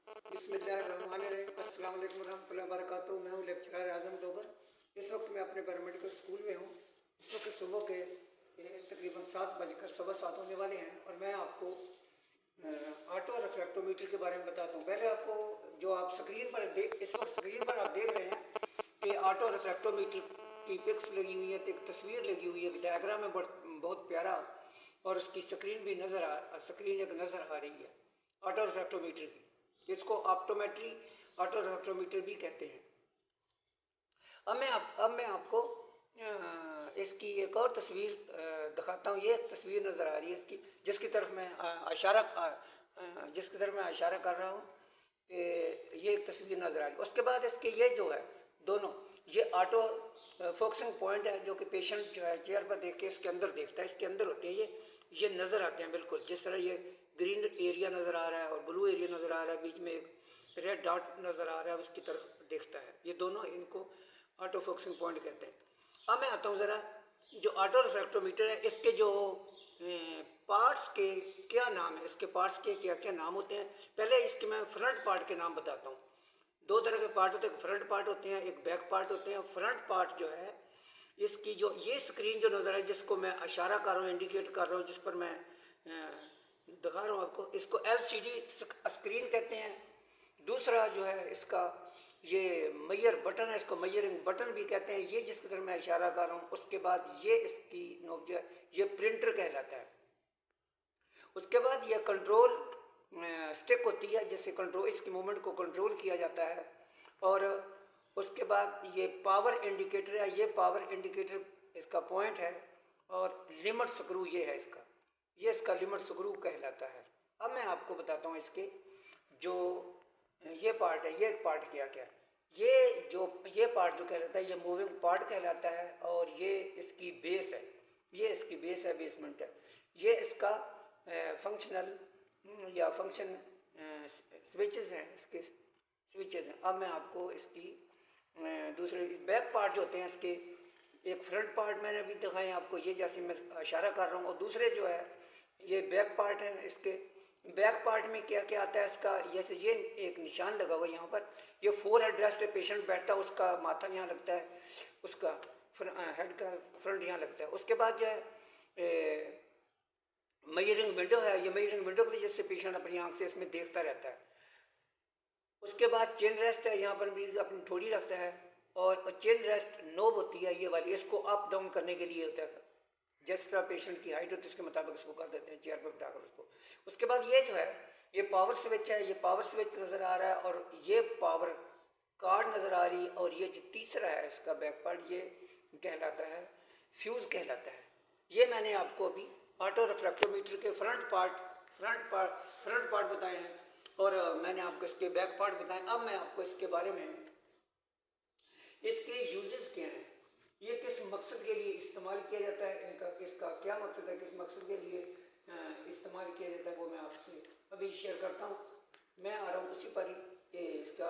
बिस्मिल्लाहिर्रहमानिर्रहीम। अस्सलाम वालेकुम रहमतुल्लाहि व बरकातुहू। मैं हूँ लेक्चरर आज़म डोगर। इस वक्त मैं अपने पैरामेडिकल स्कूल में हूँ। इस वक्त सुबह के तकरीबन 7:7 होने वाले हैं और मैं आपको ऑटो रिफ्रैक्टोमीटर के बारे में बताता हूँ। पहले आपको जो आप स्क्रीन पर इस वक्त स्क्रीन पर आप देख रहे हैं कि ऑटो रिफ्रैक्टोमीटर की पिक्स लगी हुई है, एक तस्वीर लगी हुई है, एक डायग्राम है बहुत प्यारा, और उसकी स्क्रीन भी स्क्रीन एक नज़र आ रही है ऑटो रिफ्रैक्टोमीटर की। इसको ऑटो रिफ्रैक्टोमीटर भी कहते हैं। अब मैं आपको इसकी एक और तस्वीर दिखाता हूँ। ये एक तस्वीर नज़र आ रही है इसकी, जिसकी तरफ मैं इशारा कर रहा हूँ कि ये एक तस्वीर नज़र आ रही है। उसके बाद इसके ये जो है दोनों, ये ऑटो फोकसिंग पॉइंट है, जो कि पेशेंट जो है चेयर पर देख के इसके अंदर देखता है। इसके अंदर होते हैं ये नज़र आते हैं बिल्कुल जिस तरह ये ग्रीन एरिया नज़र आ रहा है और ब्लू एरिया नज़र आ रहा है, बीच में एक रेड डॉट नज़र आ रहा है, उसकी तरफ देखता है। ये दोनों, इनको ऑटो फोकसिंग पॉइंट कहते हैं। अब मैं आता हूँ ज़रा जो ऑटो रिफ्रैक्टोमीटर है, इसके जो पार्ट्स के क्या नाम है, इसके पार्ट्स के क्या क्या नाम होते हैं। पहले इसके मैं फ्रंट पार्ट के नाम बताता हूँ। दो तरह के पार्ट होते हैं, एक फ्रंट पार्ट होते हैं, एक बैक पार्ट होते हैं। फ्रंट पार्ट जो है इसकी जो ये स्क्रीन जो नज़र है, जिसको मैं इशारा कर रहा हूँ, इंडिकेट कर रहा हूँ, जिस पर मैं दिखा रहा हूँ आपको, इसको LCD स्क्रीन कहते हैं। दूसरा जो है इसका ये मेजर बटन है, इसको मेजरिंग बटन भी कहते हैं। ये जिसकी तरफ मैं इशारा कर रहा हूँ, उसके बाद ये इसकी नोक जो है ये प्रिंटर कहलाता है। उसके बाद ये कंट्रोल स्टिक होती है, जिससे कंट्रोल इसकी मूवमेंट को कंट्रोल किया जाता है। और उसके बाद ये पावर इंडिकेटर है, ये पावर इंडिकेटर इसका पॉइंट है। और लिमिट स्क्रू ये है इसका, ये इसका लिमिट स्क्रू कहलाता है। अब मैं आपको बताता हूँ इसके जो ये पार्ट है, ये पार्ट क्या क्या ये पार्ट जो कहलाता है, ये मूविंग पार्ट कहलाता है। और ये इसकी बेस है, ये इसकी बेस है, बेसमेंट है। ये इसका फंक्शनल या फंक्शन स्विचेस हैं, इसके स्विचेस हैं। अब मैं आपको इसकी दूसरे बैक पार्ट जो होते हैं इसके, एक फ्रंट पार्ट मैंने अभी दिखाए आपको, ये जैसे मैं इशारा कर रहा हूँ, और दूसरे जो है ये बैक पार्ट है। इसके बैक पार्ट में क्या क्या आता है इसका, जैसे ये एक निशान लगा हुआ है यहाँ पर, ये फोर हेड रेस्ट पे पेशेंट बैठता है, उसका माथा यहाँ लगता है, उसका हेड का फ्रंट यहाँ लगता है। उसके बाद जो है मेजरिंग विंडो है, ये मेजरिंग विंडो की वजह से पेशेंट अपनी आंख से इसमें देखता रहता है। उसके बाद चेन रेस्ट है, यहाँ पर भी अपनी थोड़ी रखता है। और चेन रेस्ट नोब होती है ये वाली, इसको अप डाउन करने के लिए होता है। जिस तरह पेशेंट की हाइट होती है उसके मुताबिक इसको कर देते हैं चेयर पर बिठाकर उसको। उसके बाद ये जो है ये पावर स्विच है, ये पावर स्विच नज़र आ रहा है, और ये पावर कार्ड नज़र आ रही है। और ये जो तीसरा है इसका बैक पार्ट, ये कहलाता है फ्यूज़ कहलाता है। ये मैंने आपको अभी ऑटो रिफ्रैक्टोमीटर के फ्रंट पार्ट बताए हैं, और मैंने आपको इसके बैक पार्ट बताए। अब मैं आपको इसके बारे में, इसके यूजेस क्या हैं, ये किस मकसद के लिए इस्तेमाल किया जाता है, इसका क्या मकसद है, किस मकसद के लिए इस्तेमाल किया जाता है, वो मैं आपसे अभी शेयर करता हूँ। मैं आ रहा हूँ उसी पर ही कि इसका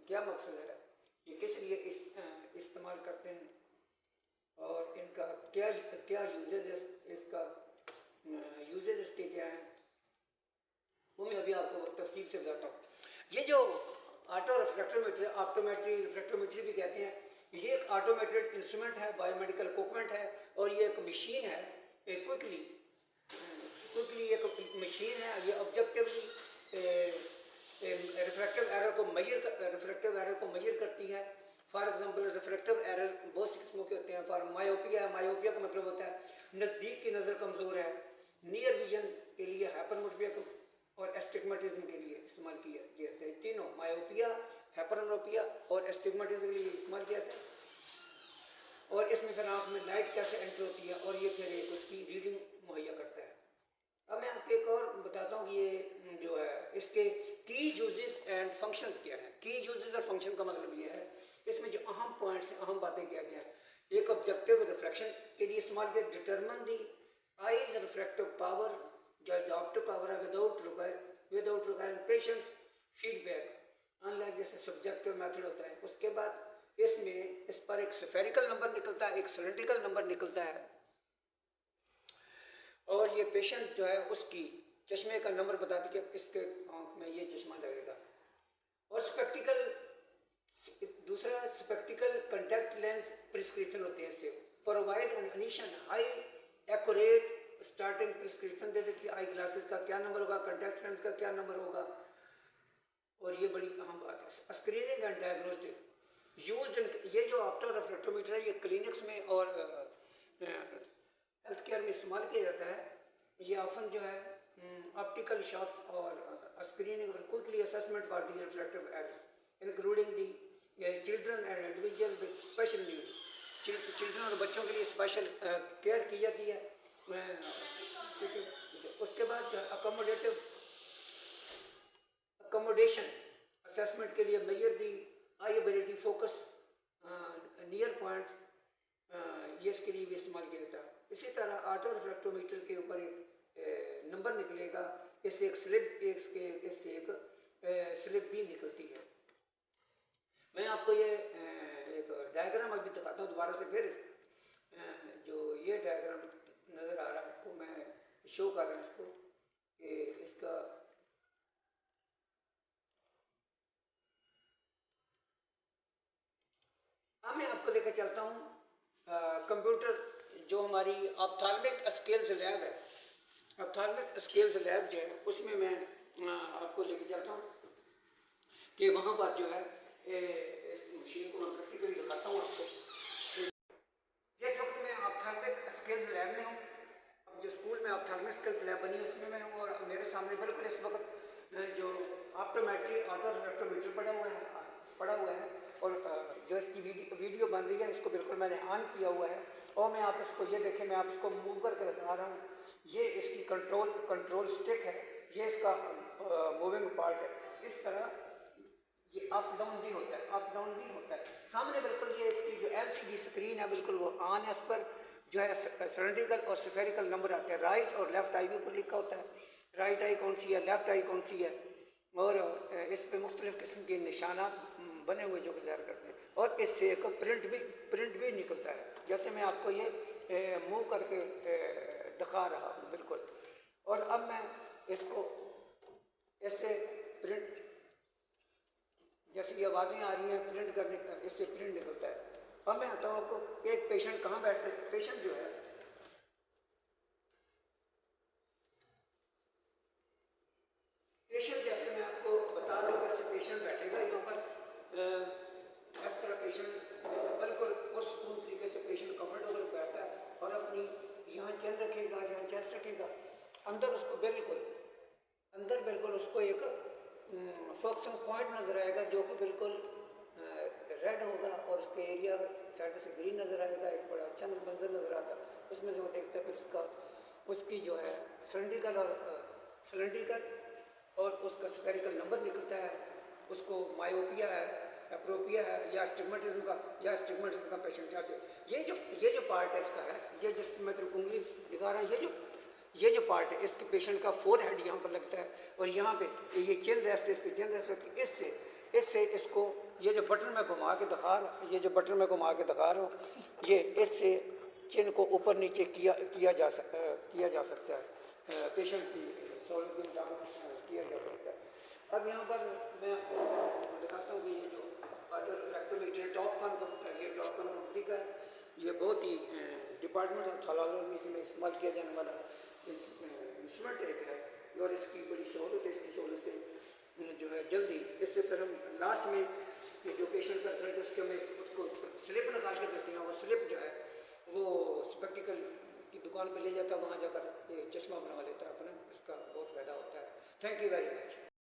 क्या मकसद है, ये किस लिए इस्तेमाल करते हैं, और इनका क्या क्या यूजेस, इसका यूजेस इसके क्या हैं, वो मैं अभी आपको तफसील से बताता हूँ। ये जो ऑटो रिफ्रैक्टोमीटर, ऑप्टोमेट्री रिफ्रैक्टोमीटर भी कहते हैं, ये एक ऑटोमेटेड इंस्ट्रूमेंट है, बायोमेडिकल इक्विपमेंट है, और ये एक मशीन है, क्विकली एक मशीन है। ये ऑब्जेक्टिवली रिफ्रैक्टिव एरर को मेजर करती है। फॉर एग्जांपल रिफ्रैक्टिव एरर बहुत सी किस्मों के होते हैं। फॉर मायोपिया का मतलब होता है नज़दीक की नज़र कमज़ोर है। नियर विजन के लिए हाइपरमेट्रोपिया और एस्टिग्मेटिज्म के लिए इस्तेमाल किया जाता है। तीनों मायोपिया, हाइपरमेट्रोपिया और एस्टिग्मेटिज्म के लिए इस्तेमाल किया जाता है। और इसमें फिर आँख में लाइट कैसे एंटर होती है, और ये फिर एक उसकी रीडिंग मुहैया करता है। अब मैं आपको एक और बताता हूँ कि ये जो है इसके की यूजेस एंड फंक्शंस क्या है। की यूजेस और फंक्शन का मतलब ये है, इसमें जो अहम पॉइंट्स हैं, अहम बातें क्या क्या है। एक ऑब्जेक्टिव रिफ्रैक्शन के लिए इस्तेमाल किया, determine the eyes refractive power, जो ऑप्टिक पावर है, without requiring patients feedback, unlike जैसे सब्जेक्टिव मेथड होता है। उसके बाद इसमें इस पर एक स्फेरिकल नंबर निकलता है, एक सिलेंड्रिकल नंबर निकलता है, और ये पेशेंट जो है उसकी चश्मे का नंबर बताती है कि इसके आँख में ये चश्मा लगेगा। और स्पेक्टिकल, दूसरा स्पेक्टिकल कंटैक्ट लेंस प्रिस्क्रिप्शन होते हैं। इससे provide an initial high accurate starting prescription दे देती है, आई ग्लासेस का क्या नंबर होगा, कंटैक्ट लेंस का क्या नंबर होगा। और ये बड़ी अहम बात है। स्क्रीनिंग एंड डायग्नोस्टिक यूज्ड, ये जो ऑप्टो रिफ्लेक्टोमीटर है ये क्लिनिक्स में और हेल्थ केयर में इस्तेमाल किया जाता है। ये ऑफन जो है ऑप्टिकल शॉप और स्क्रीनिंग और quickly assessment for the reflective errors including the children and individual with special needs. Children और बच्चों के लिए स्पेशल केयर की जाती है। उसके बाद अकोमोडेशन असेसमेंट के लिए measure the I ability focus near point, ये इसके लिए भी इस्तेमाल किया जाता है। इसी तरह ऑटो रिफ्लेक्टोमीटर के ऊपर एक नंबर निकलेगा, इससे एक स्लिप भी निकलती है। मैं आपको ये एक डायग्राम अभी दिखाता हूँ दोबारा से। फिर जो ये डायग्राम नज़र आ रहा है आपको, मैं शो कर रहा हूँ इसको कि इसका अब मैं आपको लेकर चलता हूँ कंप्यूटर जो हमारी ऑप्थाल्मिक स्केल्स लैब है। ऑप्थाल्मिक स्केल्स लैब जो है उसमें मैं आपको लेकर चलता हूँ कि वहाँ पर जो है इस मशीन को मैं प्रैक्टिकली दिखाता हूँ आपको। जिस वक्त मैं ऑप्थाल्मिक स्केल्स लैब में हूँ, अब जो स्कूल में ऑप्थाल्मिक स्केल्स लैब बनी है उसमें मैं हूँ, और मेरे सामने बिल्कुल इस वक्त जो ऑप्टोमेट्री ऑटो रिफ्लेक्टोमीटर पड़ा हुआ है और जो इसकी वीडियो बन रही है इसको बिल्कुल मैंने ऑन किया हुआ है। और मैं आप इसको ये देखें, मैं आप इसको मूव करके दिखा रहा हूँ। ये इसकी कंट्रोल स्टिक है, ये इसका मूविंग पार्ट है। इस तरह ये अप डाउन भी होता है, अप डाउन भी होता है। सामने बिल्कुल ये इसकी जो LCD स्क्रीन है बिल्कुल वो ऑन है। उस पर जो है सिलेंड्रिकल और स्फेरिकल नंबर आते हैं। राइट और लेफ्ट आई भी ऊपर लिखा होता है, राइट आई कौन सी है, लेफ्ट आई कौन सी है। और इस पे मुख्तलिफ किस्म के निशानात बने हुए जो गुजार करते हैं। और इससे एक प्रिंट भी निकलता है, जैसे मैं आपको ये मूव करके दिखा रहा हूँ बिल्कुल। और अब मैं इसको इससे प्रिंट, जैसे ये आवाज़ें आ रही हैं प्रिंट करने का, इससे प्रिंट निकलता है। अब मैं आता हूँ आपको एक पेशेंट कहाँ बैठते, पेशेंट जो है जैसे मैं आपको बता रहा हूँ कैसे पेशेंट बैठेगा यहाँ पर। इस तरह पेशेंट बिल्कुल पुरसकून तरीके से पेशेंट कंफर्टेबल बैठता है और अपनी यहाँ चिन रखेगा, यहाँ चेस्ट रखेगा। अंदर बिल्कुल उसको एक फोकसिंग पॉइंट नज़र आएगा जो कि बिल्कुल रेड होगा और उसके एरिया साइड से ग्रीन नज़र आएगा। एक बड़ा अच्छा मंजर नज़र आता है। उसमें से वो देखता है, फिर उसकी जो है सिलेंड्रिकल और उसका स्फेरिकल नंबर निकलता है। उसको मायोपिया है, एप्रोपिया है या स्टिग्मेटिज्म का पेशेंट। जैसे ये जो पार्ट है इसका है, ये जो मैं तेरे उंगली दिखा रहा हूँ, ये जो पार्ट है इसके पेशेंट का फोरहेड यहाँ पर लगता है और यहाँ पे ये चिन रेस्ट है, इस पे चिन रेस्ट रखी। इससे इसको ये जो बटन में घुमा के दिखा रहा हूँ, ये इससे चिन को ऊपर नीचे किया जा सकता है। पेशेंट की सहूलत के मुताबिक किया जा सकता है। अब यहाँ पर मैं आपको दिखाता हूँ कि ये जो ऑटो रिफ्लेक्टोमीटर टॉपकॉन कंपनी का है। ये बहुत ही डिपार्टमेंट ऑफ ऑप्थेल्मोलॉजी में इस्तेमाल किया जाने वाला इंस्ट्रूमेंट एक है और इसकी बड़ी सहूलत है। इसकी सहूलत से जो है जल्दी, इससे फिर हम लास्ट में ये जो पेशेंट का रिजल्ट उसके में उसको स्लिप निकाल के देते हैं। वो स्लिप जो है वो स्पेक्टिकल की दुकान पे ले जाता है, वहाँ जाकर ये चश्मा बनवा लेता है अपना। इसका बहुत फ़ायदा होता है। Thank you very much.